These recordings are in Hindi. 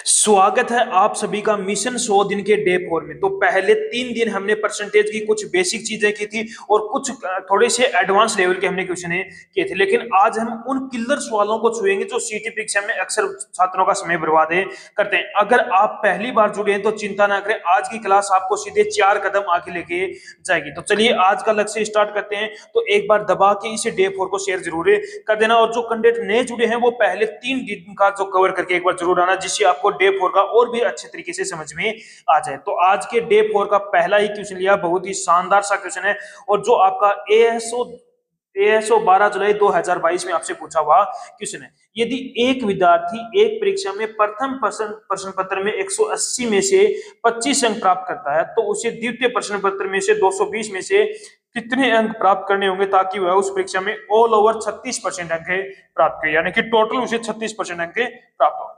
स्वागत है आप सभी का मिशन 100 दिन के डे 4 में। तो पहले 3 दिन हमने परसेंटेज की कुछ बेसिक चीजें की थी और कुछ थोड़े से एडवांस लेवल के हमने क्वेश्चन किए थे, लेकिन आज हम उन किलर सवालों को छुएंगे जो सीटी परीक्षा में अक्सर छात्रों का समय बर्बाद करते हैं। अगर आप पहली बार जुड़े हैं तो चिंता ना करें, आज की क्लास आपको सीधे 4 कदम आगे लेके जाएगी। तो चलिए आज का लक्ष्य स्टार्ट करते हैं। तो एक बार दबा के इसे डे 4 को शेयर जरूर कर देना, और जो कैंडिडेट नए जुड़े हैं वो पहले 3 दिन का जो कवर करके एक बार जरूर आना, जिससे आपको डे 4 का और भी अच्छे तरीके से समझ में आ जाए। तो आज के डे 4 का पहला ही क्वेश्चन लिया, बहुत ही शानदार सा क्वेश्चन है, और जो आपका एएसओ 12 जुलाई 2022 में आपसे पूछा हुआ क्वेश्चन है। यदि एक विद्यार्थी एक परीक्षा में प्रथम प्रश्न पत्र में 180 में से 25 अंक प्राप्त करता है, तो उसे द्वितीय प्रश्न पत्र में से 220 में से कितने अंक प्राप्त करने होंगे ताकि वह उस परीक्षा में ऑल ओवर 36% अंक प्राप्त करे, यानी कि टोटल उसे 36% अंक प्राप्त हो।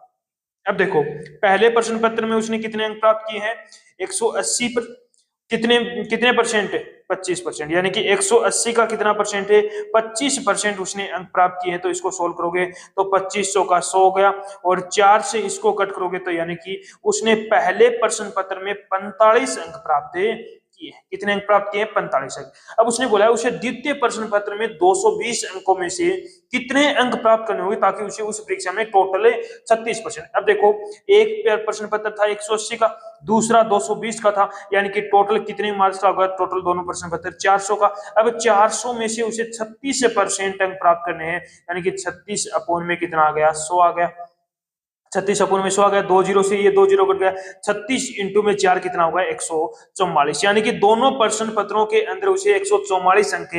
अब देखो, पहले प्रश्न पत्र में उसने कितने अंक प्राप्त किए हैं? 180 पर कितने कितने परसेंट? 25%, यानी कि 180 का कितना परसेंट है? 25% उसने अंक प्राप्त किए हैं। तो इसको सोल्व करोगे तो 2500 का 100 हो गया, और 4 से इसको कट करोगे तो यानी कि उसने पहले प्रश्न पत्र में 45 अंक प्राप्त किए। कितने अंक प्राप्त किए? 45 अंक। अब उसने बोला है उसे द्वितीय प्रश्न पत्र में 220 अंकों में से कितने अंक प्राप्त करने होंगे ताकि उसे उस परीक्षा में टोटल 36%। अब देखो, एक प्रश्न पत्र था 180 का, दूसरा 220 का था, यानी कि टोटल कितने मार्क्स का होगा? टोटल दोनों प्रश्न पत्र 400 का। अब 400 में से उसे 36% अंक प्राप्त करने हैं, यानी कि 36 अपॉन में कितना आ गया? 100 आ गया। 36 अपॉन में 100 आ गया, 2 जीरो से ये 2 जीरो कट गया। 36 इंटू में 4 कितना होगा? 144, यानी कि दोनों प्रश्न पत्रों के अंदर उसे 144 अंक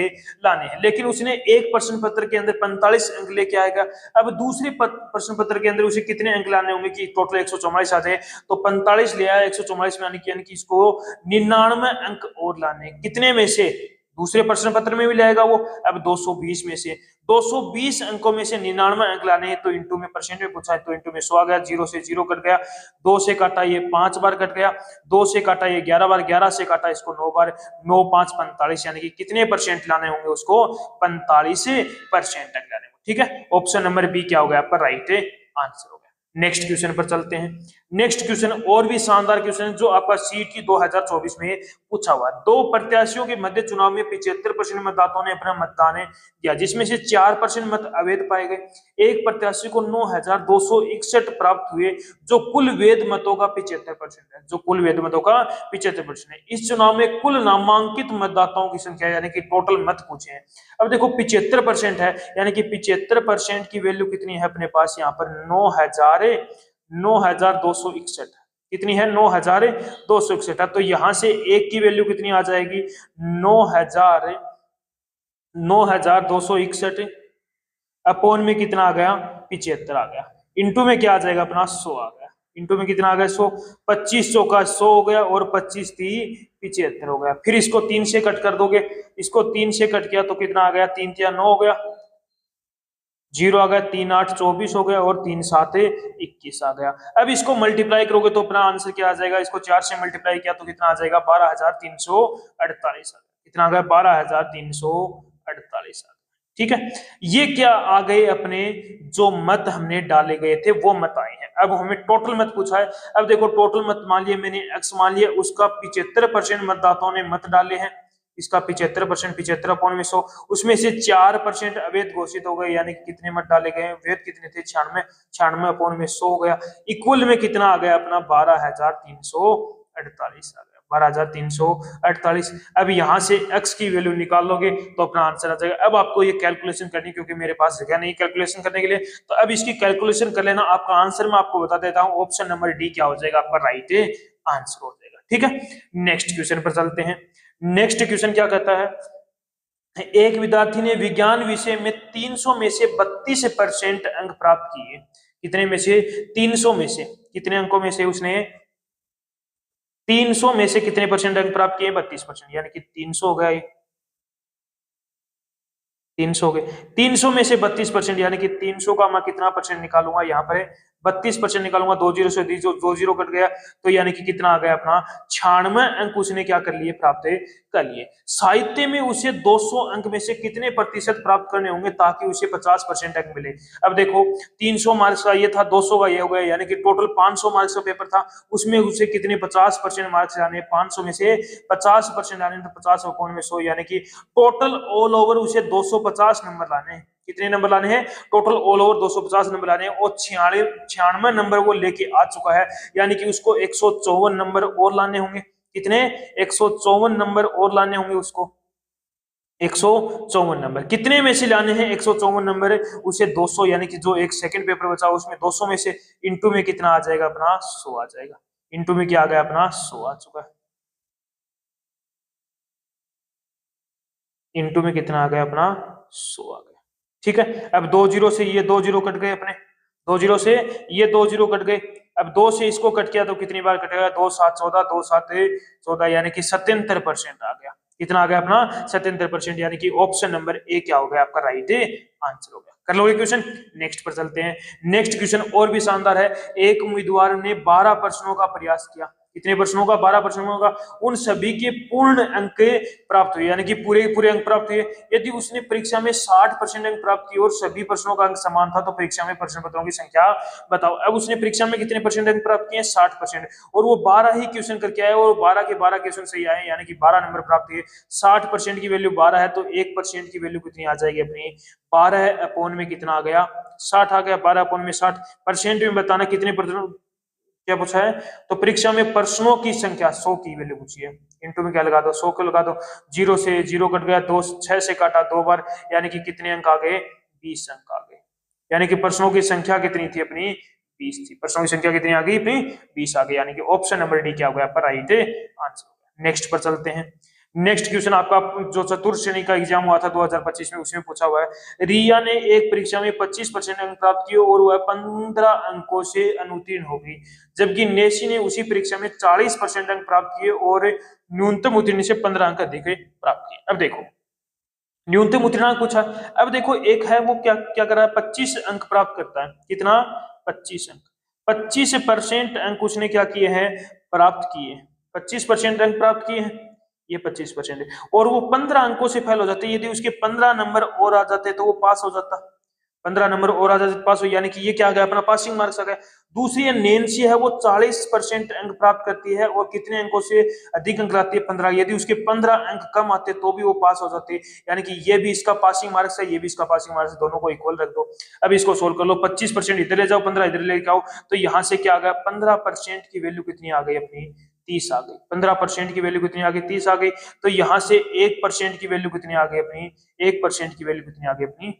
लाने हैं, लेकिन उसने एक प्रश्न पत्र के अंदर 45 अंक लेके आएगा। अब दूसरे प्रश्न पत्र के अंदर उसे कितने अंक लाने होंगे कि टोटल 144 आ जाए? तो 45 ले आया 144 में, यानी कि इसको 99 अंक और लाने। कितने में से? दूसरे प्रश्न पत्र में भी लाएगा वो। अब 220 में से 220 अंकों में से 99 अंक लाने हैं, तो इंटू में परसेंट में पूछा है, तो इंटू में 100 आ गया। 0 से 0 कट गया, 2 से काटा ये 5 बार कट गया, 2 से काटा ये 11 बार, 11 से काटा इसको 9 बार, 9 5 45, यानी कि कितने परसेंट लाने होंगे उसको? 45% अंक लाने होंगे। ठीक है, ऑप्शन नंबर बी क्या हो गया आपका? राइट आंसर हो गया। नेक्स्ट क्वेश्चन पर चलते हैं। नेक्स्ट क्वेश्चन और भी शानदार क्वेश्चन है, जो आपका सीटी 2024 में पूछा हुआ। दो प्रत्याशियों के मध्य चुनाव में 75% मतदाताओं ने अपना मतदान दिया, जिसमें से 4% मत अवैध पाए गए। एक प्रत्याशी को 9261 प्राप्त हुए, जो कुल वैध मतों का 75% है। जो कुल वैध मतों का 75% है। इस चुनाव में कुल नामांकित मतदाताओं की संख्या, यानी कि टोटल मत पूछे हैं। अब देखो 75% है, यानी कि 75% की वैल्यू कितनी है अपने पास? यहाँ पर 9261। कितनी है? 9261। तो यहां से एक की वैल्यू कितनी आ जाएगी? 9261 अपॉन में कितना आ गया? 75 आ गया। इंटू में क्या आ जाएगा अपना? 100 आ गया। इंटू में कितना आ गया? 100। 2500 का 100 हो गया, और 25 थी 75 हो गया। फिर इसको 3 से कट कर दोगे, इसको 3 से कट किया तो कितना आ गया? 3 3 9 हो गया, 0 आ गया, 3 8 24 हो गया, और 3 7 21 आ गया। अब इसको मल्टीप्लाई करोगे तो अपना आंसर क्या आ जाएगा? इसको 4 से मल्टीप्लाई किया तो कितना आ जाएगा? 12348 आ गया। कितना आ गया? 12348 आ गया। ठीक है, ये क्या आ गए? अपने जो मत हमने डाले गए थे वो मत आए हैं। अब हमें टोटल मत पूछा है। अब देखो, टोटल मत मान लिया मैंने, एक्स मान लिया, उसका 75% मतदाताओं ने मत डाले हैं। इसका 75%, 75 अपॉन में 100, उसमें से 4% अवैध घोषित हो गए, यानी कि कितने मत डाले गए? वैध कितने थे? 96। 96 अपॉन में 100 हो गया। इक्वल में कितना आ गया अपना? 12348 आ गया। 12348। अब यहां से x की वैल्यू निकाल लोगे तो अपना आंसर आ जाएगा। अब आपको ये कैलकुलेशन करनी, क्योंकि मेरे पास जगह नहीं कैलकुलेशन करने के लिए, तो अब इसकी कैलकुलेशन कर लेना। आपका आंसर मैं आपको बता देता हूं, ऑप्शन नंबर डी क्या हो जाएगा आपका? राइट आंसर हो जाएगा। ठीक है, नेक्स्ट क्वेश्चन पर चलते हैं। नेक्स्ट क्वेश्चन क्या कहता है? एक विद्यार्थी ने विज्ञान विषय में 300 में से 32% अंक प्राप्त किए। कितने में से? 300 में से। कितने अंकों में से उसने? 300 में से कितने परसेंट अंक प्राप्त किए? 32%, यानी कि 300 हो गया। 300 हो गए। 300 में से 32%, यानी कि 300 का मैं कितना परसेंट निकालूंगा? यहाँ पर 32% निकालूंगा, 20 से 20 कट गया, तो यानी कि कितना आ गया अपना 96 अंक उसने क्या कर लिए, प्राप्त कर लिए। साहित्य में उसे 200 अंक में से कितने प्रतिशत प्राप्त करने होंगे ताकि उसे 50% अंक मिले। अब देखो 300 मार्क्स का ये था, 200 का ये हो गया, यानी कि टोटल 500 मार्क्स का पेपर था, उसमें उसे कितने 50% मार्क्स लाने, 500 में से 50% लाने, तो 50 अपॉन में 100, यानी कि टोटल ऑल ओवर उसे 250 नंबर लाने हैं। कितने नंबर लाने हैं, टोटल ऑल ओवर 250 नंबर लाने हैं, और 96 नंबर वो लेके आ चुका है, यानी कि उसको 154 नंबर और लाने होंगे। कितने, 154 नंबर और लाने होंगे उसको, 154 नंबर। कितने में से लाने हैं 154 नंबर, उसे 200, यानी कि जो एक सेकंड पेपर बचा उसमें 200 में से इंटू में कितना आ जाएगा अपना 100 आ जाएगा, इंटू में क्या आ गया अपना 100 आ चुका है, इंटू में कितना आ गया अपना 100 आ गया। ठीक है, अब 20 से ये 20 कट गए अपने, 20 से ये 20 कट गए, अब 2 से इसको कट किया तो कितनी बार कटेगा, 2 7 14, 2 7 14, यानी कि 77% आ गया। कितना आ गया अपना 77%, यानी कि ऑप्शन नंबर ए क्या हो गया आपका राइट आंसर हो गया। कर लोगे क्वेश्चन, नेक्स्ट पर चलते हैं। नेक्स्ट क्वेश्चन और भी शानदार है। एक उम्मीदवार ने 12 प्रश्नों का प्रयास किया, कितने प्रश्नों का, 12 प्रश्नों का, उन सभी के पूर्ण अंक प्राप्त हुए, यानी कि पूरे पूरे अंक प्राप्त हुए। यदि उसने परीक्षा में 60% अंक प्राप्त किए और सभी प्रश्नों का अंक समान था तो परीक्षा में प्रश्न पत्रों की संख्या बताओ। अब उसने परीक्षा में कितने परसेंट अंक प्राप्त किए, 60%, और वो 12 ही क्वेश्चन करके आए और 12 के 12 क्वेश्चन सही आए, यानी कि 12 नंबर प्राप्त हुए। 60% की वैल्यू 12 है तो 1% की वैल्यू कितनी आ जाएगी अपनी, 12 अपॉन में कितना आ गया 60 आ गया, 12 अपॉन में 60, परसेंट में बताना कितने परसेंट क्या पूछा है, तो परीक्षा में प्रश्नों की संख्या 100 की वैल्यू पूछी है, इंटू में क्या लगा दो 100 को लगा दो, 0 से 0 कट गया, 2 6 से काटा 2 बार, यानी कि कितने अंक आ गए 20 अंक आ गए, यानी कि प्रश्नों की संख्या कितनी थी अपनी 20 थी, प्रश्नों की संख्या कितनी आ गई अपनी 20 आ गई, यानी कि ऑप्शन नंबर डी क्या हो गया आपका राइट आंसर। नेक्स्ट पर चलते हैं। नेक्स्ट क्वेश्चन आपका जो चतुर्थ श्रेणी का एग्जाम हुआ था 2025 में, उसमें पूछा हुआ है, रिया ने एक परीक्षा में 25% अंक प्राप्त किए और वह 15 अंकों से अनुत्तीर्ण हो गई, जबकि नेशी ने उसी परीक्षा में 40% अंक प्राप्त किए और न्यूनतम उत्तीर्ण से 15 अंक अधिक प्राप्त किए। अब देखो न्यूनतम उत्तीर्णांक पूछा, अब देखो एक है वो क्या क्या कर रहा है, 25 अंक प्राप्त करता है, कितना 25 अंक, 25% अंक उसने क्या किए हैं प्राप्त किए, 25% अंक प्राप्त किए हैं, ये 25% है, और वो 15 अंकों से फेल हो जाते, यदि उसके 15 नंबर और आ जाते तो वो पास हो जाता, 15 नंबर और आ जाते पास हो, यानी कि ये क्या आ गया अपना पासिंग मार्क्स आ गया। दूसरी है नैन्सी है, वो 40% अंक प्राप्त करती है और कितने अंकों से अधिक अंक लाती है 15, यदि उसके 15 अंक कम आते तो भी वो पास हो जाते, यानी कि ये भी इसका पासिंग मार्क्स है, ये भी इसका पासिंग मार्क्स है, दोनों को इक्वल रख दो। अब इसको सोल्व कर लो, 25% इधर ले जाओ, 15 इधर ले जाओ, तो यहाँ से क्या आ गया 15% की वैल्यू कितनी आ गई अपनी 30 आ गई, 15% की वैल्यू कितनी आ गई 30 आ गई, तो यहाँ से 1% की वैल्यू कितनी आ गई अपनी, 1% की वैल्यू कितनी आ गई अपनी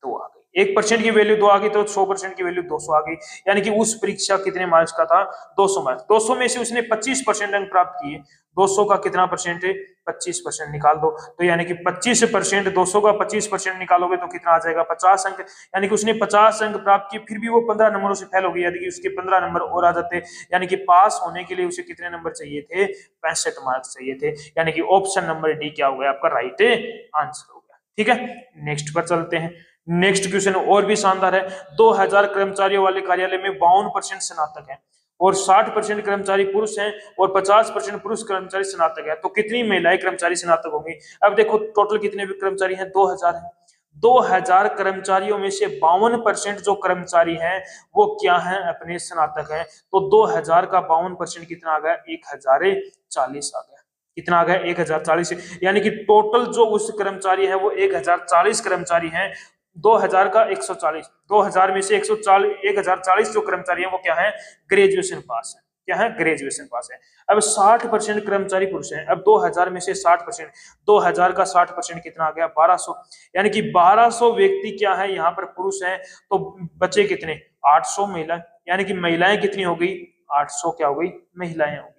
2 आ गई, 1% की वैल्यू 2 आ गई तो 100% की वैल्यू 200 आ गई, यानी कि उस परीक्षा कितने मार्क्स का था 200 मार्क्स, 200 में से उसने 25% अंक प्राप्त किए, 200 का कितना परसेंट है 25% निकाल दो, तो यानी कि 25% 200 का 25% निकालोगे तो कितना आ जाएगा 50 अंक, यानी कि उसने 50 अंक प्राप्त किए फिर भी वो 15 नंबरों से फेल हो गई, यानी कि उसके 15 नंबर और आ जाते, यानी कि पास होने के लिए उसे कितने नंबर चाहिए थे 65 मार्क्स चाहिए थे, यानी कि ऑप्शन नंबर डी क्या हो गया आपका राइट आंसर हो गया। ठीक है, नेक्स्ट पर चलते हैं। नेक्स्ट क्वेश्चन और भी शानदार है, 2000 कर्मचारियों वाले कार्यालय में 52% स्नातक हैं और 60% कर्मचारी पुरुष हैं और 50% पुरुष कर्मचारी स्नातक है, तो कितनी महिलाएं कर्मचारी स्नातक होंगी। अब देखो टोटल कितने भी कर्मचारी हैं 2000 है, 2000 कर्मचारियों में से 52% जो कर्मचारी हैं वो क्या हैं अपने स्नातक हैं, तो 2000 का 52% कितना आ गया 1040 आ गया, कितना आ गया 1040, यानी कि टोटल जो उस कर्मचारी है वो 1040 कर्मचारी हैं, 2000 का 140, 2000 में से 140 1040 जो कर्मचारी है वो क्या है ग्रेजुएशन पास है, क्या है ग्रेजुएशन पास है। अब 60% कर्मचारी पुरुष हैं, अब 2000 में से 60%, 2000 का 60% कितना आ गया 1200, यानी कि 1200 व्यक्ति क्या है यहाँ पर पुरुष हैं, तो बचे कितने 800 महिला, यानी कि महिलाएं कितनी हो गई 800 क्या हो गई महिलाएं हो गई,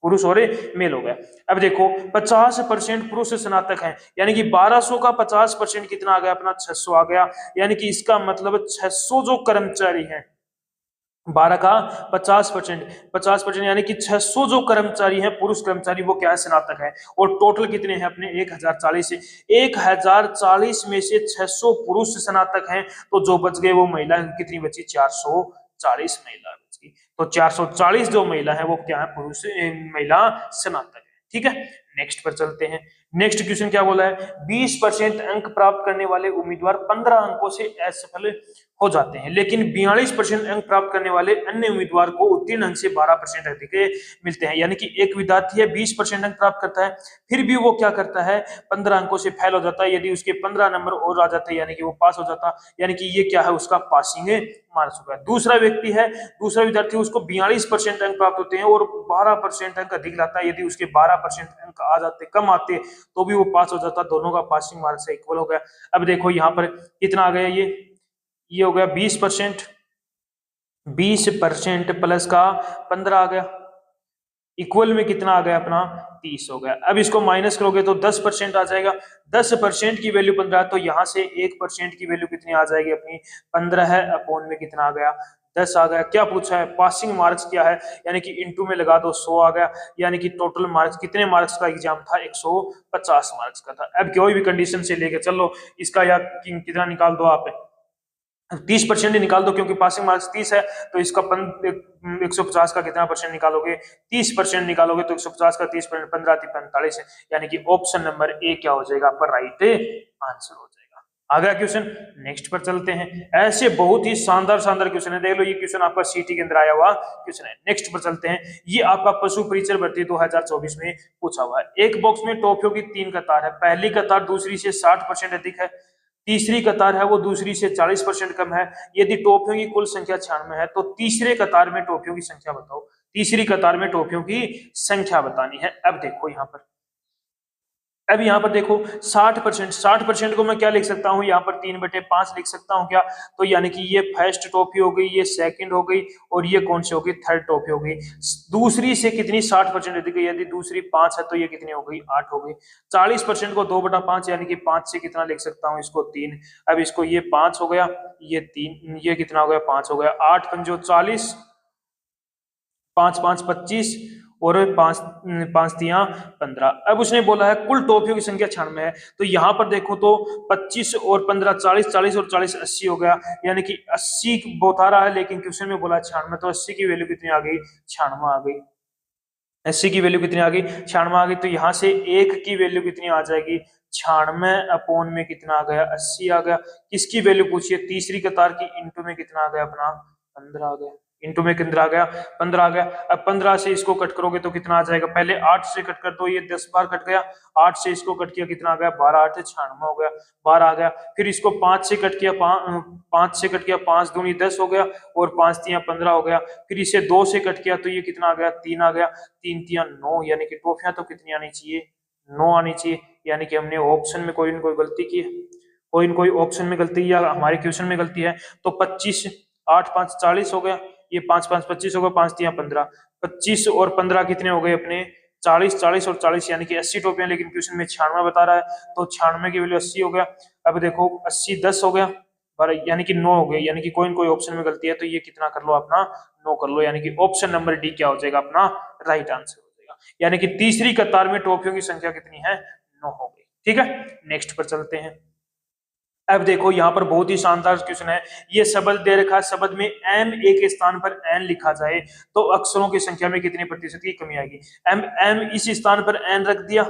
पुरुष और मेल हो गया। अब देखो 50% पुरुष स्नातक हैं, यानी कि 1200 का 50% कितना आ गया अपना 600 आ गया, यानी कि इसका मतलब 600 जो कर्मचारी हैं 12 का 50% यानी कि 600 जो कर्मचारी हैं पुरुष कर्मचारी वो क्या है स्नातक है, और टोटल कितने हैं अपने 1040 है, 1040 में से 600 पुरुष स्नातक हैं, तो जो बच गए वो महिला कितनी बची 440 440 महिला की। तो 440 जो महिला है वो क्या है, पुरुष महिला स्नातक है। ठीक है, नेक्स्ट पर चलते हैं। नेक्स्ट क्वेश्चन क्या बोला है, 20% अंक प्राप्त करने वाले उम्मीदवार 15 अंकों से असफल हो जाते हैं, लेकिन 42% अंक प्राप्त करने वाले अन्य उम्मीदवार को उत्तीर्ण अंक से 12% अधिक मिलते हैं। यानी कि एक विद्यार्थी है 20% अंक प्राप्त करता है, फिर भी वो क्या करता है, 15 अंकों से फेल हो जाता है। यदि उसके 15 नंबर और आ जाते हैं यानी कि वो पास हो जाता, यानी कि ये क्या है, उसका पासिंग मार्क्स होगा। दूसरा व्यक्ति है, दूसरा विद्यार्थी, उसको 42% अंक प्राप्त होते हैं और 12% अंक अधिक लाता है। यदि उसके 12% अंक आ जाते, कम आते, तो भी वो पास हो जाता। दोनों का पासिंग मार्क्स इक्वल हो गया। अब देखो यहाँ पर कितना आ गया, ये हो गया 20%, 20% प्लस का 15 आ गया, इक्वल में कितना आ गया अपना 30 हो गया। अब इसको माइनस करोगे तो 10% आ जाएगा। 10% की वैल्यू 15, तो यहाँ से 1% की वैल्यू कितनी आ जाएगी अपनी 15 है, अपॉन में कितना आ गया 10 आ गया। क्या पूछा है, पासिंग मार्क्स क्या है, यानी कि इनटू में लगा दो 100 आ गया। यानी कि टोटल मार्क्स कितने मार्क्स का एग्जाम था, 150 मार्क्स का था। अब कोई भी कंडीशन से लेके चलो इसका, या कितना निकाल दो आप, 30% ही निकाल दो, क्योंकि पासिंग मार्क्स 30 है। तो इसका 150 का कितना परसेंट निकालोगे, 30% निकालोगे, तो 150 का 30%, 15 45 है। यानी कि ऑप्शन नंबर ए क्या हो जाएगा आपका राइट आंसर हो जाएगा। अगला क्वेश्चन नेक्स्ट पर चलते हैं। ऐसे बहुत ही शानदार शानदार क्वेश्चन है, देख लो ये क्वेश्चन आपका सीटी के अंदर आया हुआ क्वेश्चन है। नेक्स्ट पर चलते हैं। ये आपका पशु परिचय भर्ती 2024 में पूछा हुआ है। एक बॉक्स में टॉफियों की 3 कतार है, पहली कतार दूसरी से 60% अधिक है, तीसरी कतार है वो दूसरी से 40% कम है। यदि टॉफियों की कुल संख्या 96 है, तो तीसरे कतार में टॉफियों की संख्या बताओ। तीसरी कतार में टॉफियों की संख्या बतानी है। अब देखो यहाँ पर, अब यहाँ पर देखो 60% को मैं क्या लिख सकता हूँ, यहाँ पर 3/5 लिख सकता हूँ क्या, तो यानी कि ये फर्स्ट टॉफी हो गई, ये सेकंड हो गई, और ये कौन सी हो गई, थर्ड टॉफी हो गई। दूसरी से कितनी 60% अधिक है, यदि दूसरी 5 है तो ये कितनी हो गई, 8 हो गई। 40% को 2/5 यानी कि 5 से कितना लिख सकता हूँ, इसको 3। अब इसको ये 5 हो गया, ये 3, ये कितना हो गया 5 हो गया। 8 पंजो 40, 5 5 25, और 5 5 तिया 15। अब उसने बोला है कुल टॉफियों की संख्या 96 है, तो यहाँ पर देखो तो 25 और 15 40, 40 और 40 80 हो गया। यानी कि 80 बता रहा है, लेकिन क्वेश्चन में बोला 96, तो 80 की वैल्यू कितनी आ गई, 96 आ गई। 80 की वैल्यू कितनी आ गई, 96 आ गई। तो यहाँ से 1 की वैल्यू कितनी आ जाएगी, 96 अपॉन में कितना आ गया, 80 आ गया। किसकी वैल्यू पूछिए, तीसरी कतार की, इंटू में कितना आ गया अपना 15 आ गया, इंटू में कितना आ गया 15 आ गया। अब 15 से इसको कट करोगे तो कितना आ जाएगा, पहले 8 से कट कर दो, ये 10 बार कट गया। 8 से इसको कट किया कितना आ गया, 12 8 96 हो गया, 12 आ गया। फिर इसको 5 से कट किया, 5 से कट किया, 5 दूनी 10 हो गया, और 5 तिया 15 हो गया। फिर इसे 2 से कट किया तो ये कितना आ गया, 3 आ गया, 3 तिया 9। यानी कि टॉफियां तो कितनी आनी चाहिए, 9 आनी चाहिए। यानी कि हमने ऑप्शन में कोई न कोई गलती की है, कोई न कोई ऑप्शन में गलती या हमारे क्वेश्चन में गलती है। तो 25, 8 5 40 हो गया, ये 5 5 25 हो गया, 5 तिया 15, 25 और 15 कितने हो गए अपने 40, 40 और 40 यानी कि 80 टोपियां, लेकिन क्वेश्चन में 96 बता रहा है, तो 96 की वैल्यू 80 हो गया। अब देखो 80 10 हो गया, यानी कि 9 हो गए। यानी कि कोई न कोई ऑप्शन में गलती है, तो ये कितना कर लो अपना 9 कर लो। यानी कि ऑप्शन नंबर डी क्या हो जाएगा अपना राइट आंसर हो जाएगा। यानी कि तीसरी कतार में टोपियों की संख्या कितनी है, 9 हो गई। ठीक है, नेक्स्ट पर चलते हैं। अब देखो यहाँ पर बहुत ही शानदार क्वेश्चन है। ये शब्द दे रखा है, शब्द में एम एक स्थान पर एन लिखा जाए तो अक्षरों की संख्या में कितनी प्रतिशत की कमी आएगी। एम एम इस स्थान पर एन रख दिया,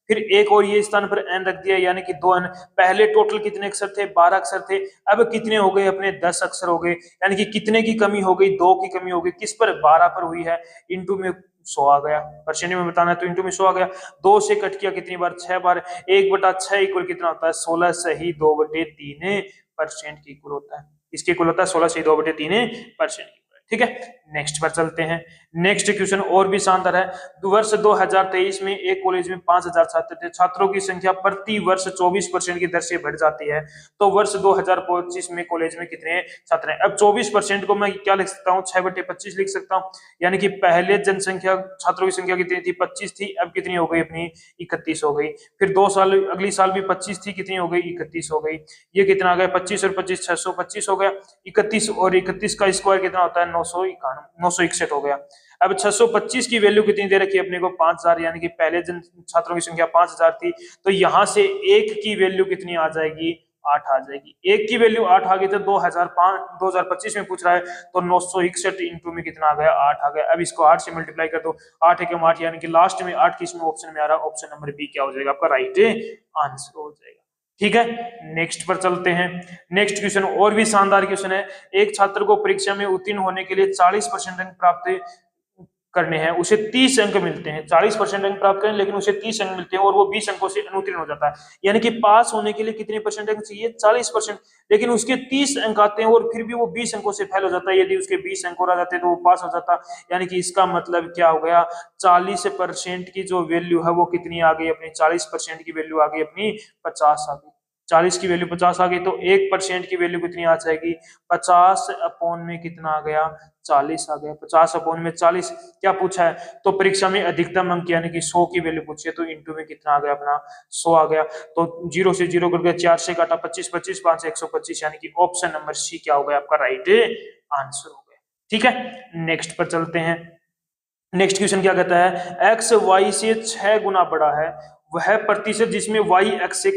फिर एक और ये स्थान पर एन रख दिया, यानी कि 2 एन। पहले टोटल कितने अक्षर थे, 12 अक्षर थे। अब कितने हो गए अपने 10 अक्षर हो गए। यानी कि कितने की कमी हो गई, 2 की कमी हो गई। किस पर, 12 पर हुई है। इंटू में 100 आ गया, परसेंट में बताना है तो इंटू में 100 आ गया। 2 से कट किया कितनी बार, 6 बार। 1/6 इक्वल कितना होता है, 16 सही 2/3% की इक्वल होता है। इसके इक्वल होता है 16 सही 2/3%। ठीक है, नेक्स्ट पर चलते हैं। नेक्स्ट क्वेश्चन और भी शानदार है। वर्ष 2023 में एक कॉलेज में 5000 छात्र थे, छात्रों की संख्या प्रति वर्ष 24% की दर से बढ़ जाती है, तो वर्ष 2025 में कॉलेज में कितने छात्र हैं। अब 24% को मैं क्या लिख सकता हूँ, 6/25 लिख सकता हूँ। यानी कि पहले जनसंख्या, छात्रों की संख्या कितनी थी, 25 थी, अब कितनी हो गई अपनी 31 हो गई। फिर 2 साल अगली साल भी 25 थी, कितनी हो गई 31 हो गई। ये कितना आ गया, 25 और 25 625 हो गया। 31 और 31 का स्क्वायर कितना होता है, 961 हो गया। अब 625 की वैल्यू कितनी दे रखी है अपने को, 5000। यानी कि पहले जन छात्रों की संख्या 5000 थी, तो यहां से 1 की वैल्यू कितनी आ जाएगी, 8 आ जाएगी। एक की वैल्यू 8 आ गई तो 2025 में पूछ रहा है तो 961 इंटू में कितना आ गया 8 आ गया। अब इसको 8 से मल्टीप्लाई कर दो, 8 एकम 8 यानी कि लास्ट में 8 किस में ऑप्शन में आ रहा है, ऑप्शन नंबर बी क्या हो जाएगा आपका राइट आंसर हो जाएगा। ठीक है, नेक्स्ट पर चलते हैं। नेक्स्ट क्वेश्चन और भी शानदार क्वेश्चन है। एक छात्र को परीक्षा में उत्तीर्ण होने के लिए 40% अंक प्राप्त करने हैं, उसे 30 अंक मिलते हैं। 40% अंक प्राप्त करें लेकिन उसे 30 अंक मिलते हैं और वो 20 अंकों से अनुत्तीर्ण हो जाता है। यानी कि पास होने के लिए कितने परसेंट अंक चाहिए, 40%, लेकिन उसके 30 अंक आते हैं और फिर भी वो 20 अंकों से फेल हो जाता है। यदि उसके 20 अंक और आ जाते तो वो पास हो जाता। यानी कि इसका मतलब क्या हो गया, 40% की जो वैल्यू है वो कितनी आ गई अपनी, 40% की वैल्यू आ गई अपनी 50 आ गई। 40 की वैल्यू 50 आ गई तो 1% की वैल्यू कितनी आ जाएगी, 50 अपॉन में कितना आ गया, 40 आ गया। 50 अपॉन में 40 क्या पूछा है, तो परीक्षा में अधिकतम अंक यानी कि 100 की वैल्यू पूछी है, तो इंटू में कितना आ गया अपना 100 आ गया। तो 0 से 0 करके 4 से काटा 25, 25 5 125 यानी कि ऑप्शन नंबर सी क्या हो गया आपका राइट आंसर हो गया। ठीक है, नेक्स्ट पर चलते हैं। नेक्स्ट क्वेश्चन क्या कहता है, एक्स वाई से 6 गुना बड़ा है, वह प्रतिशत जिसमें वाई एक्स से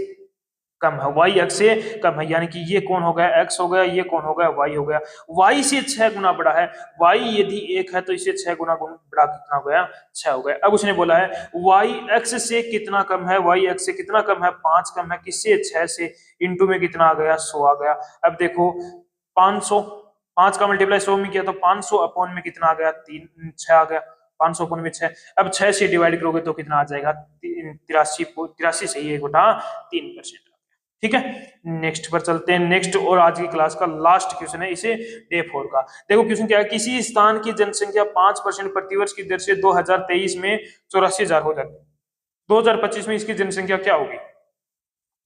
कम है, वाई एक्स से कम है। यानी कि ये कौन हो गया, एक्स हो गया, ये कौन हो गया, वाई हो गया। वाई से 6 गुना बड़ा है, वाई यदि 1 है तो इसे 6 गुना बड़ा कितना हो गया, 6 हो गया। अब उसने बोला है वाई एक्स से कितना कम है, वाई एक्स से कितना कम है, 5 कम है किससे, 6 से, इंटू में कितना आ गया, 100 आ गया। अब देखो 500, 5 का मल्टीप्लाई 100 में किया तो 500 अपॉन में कितना आ गया, 6 आ गया। 500 अपॉन में 6, अब 6 से डिवाइड करोगे तो कितना आ जाएगा, 83 सही है, 3%। ठीक है, नेक्स्ट पर चलते हैं। नेक्स्ट और आज की क्लास का लास्ट क्वेश्चन है इसे डे 4 का। देखो क्वेश्चन क्या है, किसी स्थान की जनसंख्या 5% प्रतिवर्ष की दर से 2023 में 84,000 हो जाती है, 2025 में इसकी जनसंख्या क्या होगी,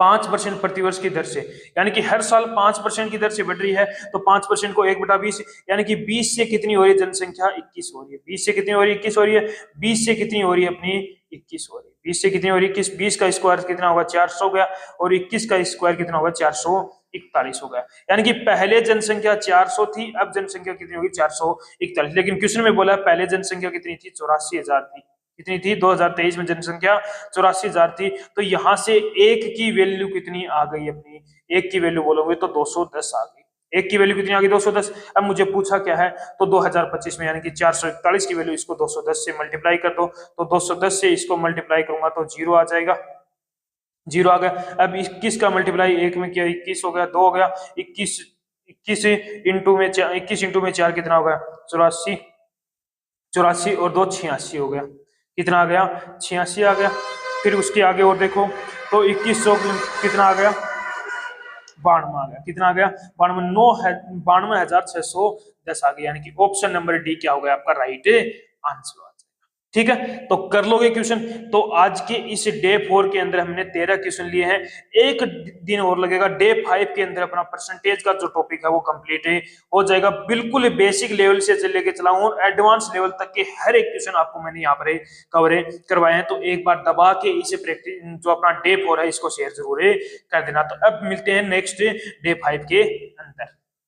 5% प्रतिवर्ष की दर से, यानी कि हर साल 5% की दर से बढ़ रही है। तो 5% को 1/20 यानी कि 20 से कितनी हो रही है जनसंख्या, 21 हो रही है। 20 से कितनी हो रही है, 21 हो रही है। 20 से कितनी हो रही है अपनी, 21 हो रही है। 20 से कितनी हो रही है, 21, 20 का स्क्वायर कितना होगा, 400 हो गया, और 21 का स्क्वायर कितना होगा, 441 हो गया। यानी कि पहले जनसंख्या 400 थी, अब जनसंख्या कितनी होगी, 441। लेकिन क्वेश्चन में बोला पहले जनसंख्या कितनी थी, 84,000 थी। कितनी थी, 2023 में जनसंख्या 84,000 थी। तो यहां से एक की वैल्यू कितनी आ गई अपनी, एक की वैल्यू बोलोगे तो 210 आ गई। एक की वैल्यू कितनी आ गई, 210। अब मुझे पूछा क्या है, तो 2025 में यानी कि 441 की वैल्यू, इसको 210 से मल्टीप्लाई कर दो, तो 210 से इसको मल्टीप्लाई करूंगा तो 0 आ जाएगा, 0 आ गया। अब 21 का मल्टीप्लाई 1 में किया, 21 हो गया, 2 हो गया, 21 21 इंटू में 4, 21 इंटू में 4 कितना हो गया, 84, 84 और 2 86 हो गया। कितना आ गया, 86 आ गया। फिर उसके आगे और देखो तो 2100 कितना आ गया, 92 आ गया। कितना आ गया, 92,610 आ गया। यानी कि ऑप्शन नंबर डी क्या हो गया आपका राइट आंसर। ठीक है, तो कर लोगे क्वेश्चन। तो आज के इस डे 4 के अंदर हमने 13 क्वेश्चन लिए हैं। एक दिन और लगेगा, डे 5 के अंदर अपना परसेंटेज का जो टॉपिक है वो कंप्लीट हो जाएगा। बिल्कुल बेसिक लेवल से लेके चला हूं और एडवांस लेवल तक के हर एक क्वेश्चन आपको मैंने यहाँ पर कवर करवाए हैं। तो एक बार दबा के इसे प्रैक्टिस, जो अपना डे 4 है इसको शेयर जरूर कर देना। तो अब मिलते हैं नेक्स्ट डे 5 के अंदर।